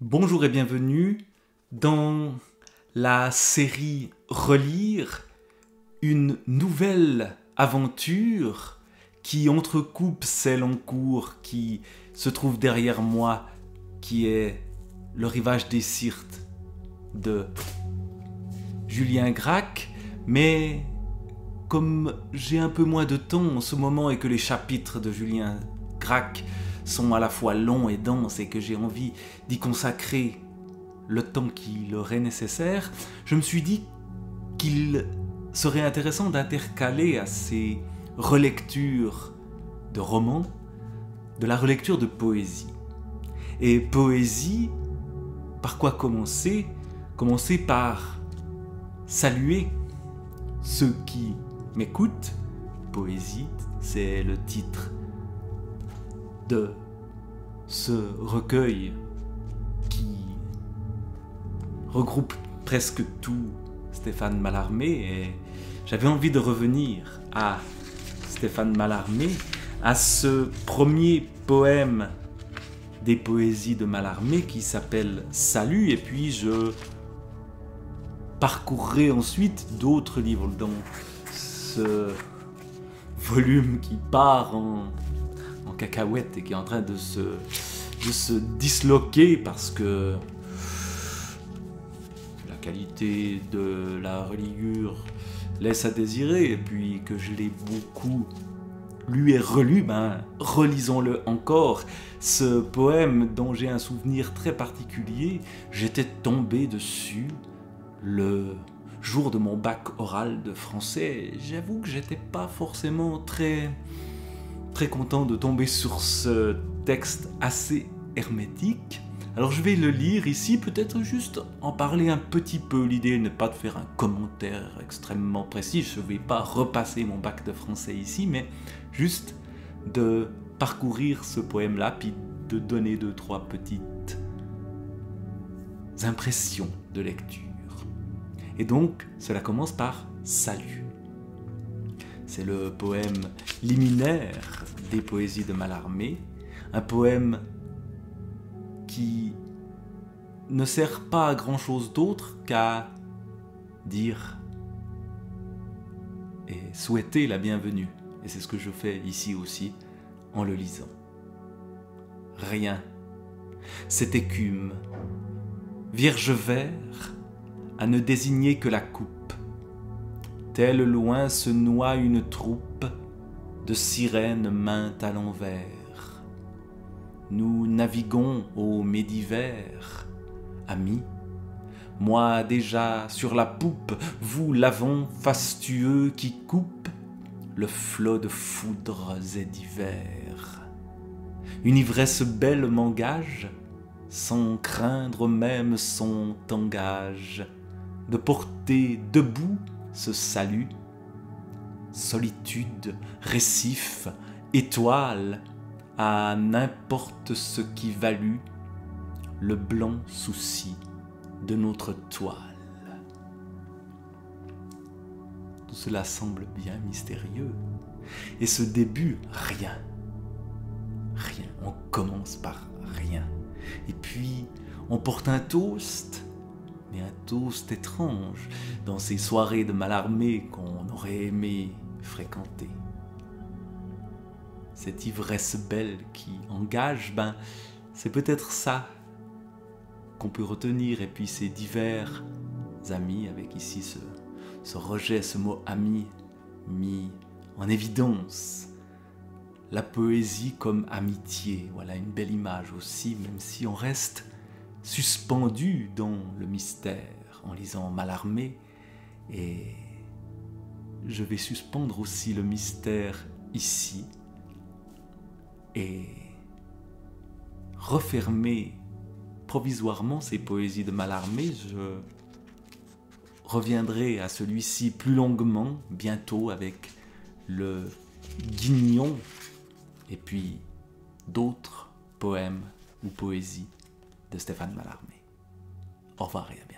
Bonjour et bienvenue dans la série Relire, une nouvelle aventure qui entrecoupe celle en cours qui se trouve derrière moi, qui est Le rivage des Syrtes de Julien Gracq. Mais comme j'ai un peu moins de temps en ce moment et que les chapitres de Julien Gracq sont à la fois longs et denses et que j'ai envie d'y consacrer le temps qui leur est nécessaire, je me suis dit qu'il serait intéressant d'intercaler à ces relectures de romans, de la relecture de poésie. Et poésie, par quoi commencer? Commencer par saluer ceux qui m'écoutent. Poésie, c'est le titre de ce recueil qui regroupe presque tout Stéphane Mallarmé, et j'avais envie de revenir à Stéphane Mallarmé, à ce premier poème des poésies de Mallarmé qui s'appelle Salut, et puis je parcourrai ensuite d'autres livres dans ce volume qui part en cacahuète et qui est en train de se disloquer parce que la qualité de la reliure laisse à désirer, et puis que je l'ai beaucoup lu et relu, relisons-le encore. Ce poème dont j'ai un souvenir très particulier, j'étais tombé dessus le jour de mon bac oral de français. J'avoue que j'étais pas forcément très content de tomber sur ce texte assez hermétique. Alors je vais le lire ici, peut-être juste en parler un petit peu. L'idée n'est pas de faire un commentaire extrêmement précis, je ne vais pas repasser mon bac de français ici, mais juste de parcourir ce poème-là, puis de donner 2-3 petites impressions de lecture. Et donc, cela commence par Salut. C'est le poème liminaire des poésies de Mallarmé, un poème qui ne sert pas à grand chose d'autre qu'à dire et souhaiter la bienvenue. Et c'est ce que je fais ici aussi en le lisant. Rien, cette écume, vierge vert, à ne désigner que la coupe. Tel loin se noie une troupe de sirènes maintes à l'envers. Nous naviguons au médiver, amis. Moi déjà sur la poupe, vous l'avant fastueux qui coupe le flot de foudres et d'hiver. Une ivresse belle m'engage, sans craindre même son tangage, de porter debout ce salut, solitude, récif, étoile, à n'importe ce qui valut le blanc souci de notre toile. Tout cela semble bien mystérieux, et ce début, rien, on commence par rien, et puis on porte un toast, mais un toast étrange dans ces soirées de Mallarmé qu'on aurait aimé fréquenter. Cette ivresse belle qui engage, c'est peut-être ça qu'on peut retenir. Et puis ces divers amis, avec ici ce rejet, ce mot ami mis en évidence. La poésie comme amitié, voilà une belle image aussi, même si on reste suspendu dans le mystère en lisant Mallarmé, et je vais suspendre aussi le mystère ici et refermer provisoirement ces poésies de Mallarmé. Je reviendrai à celui-ci plus longuement bientôt avec le Guignon et puis d'autres poèmes ou poésies de Stéphane Mallarmé. Au revoir et à bientôt.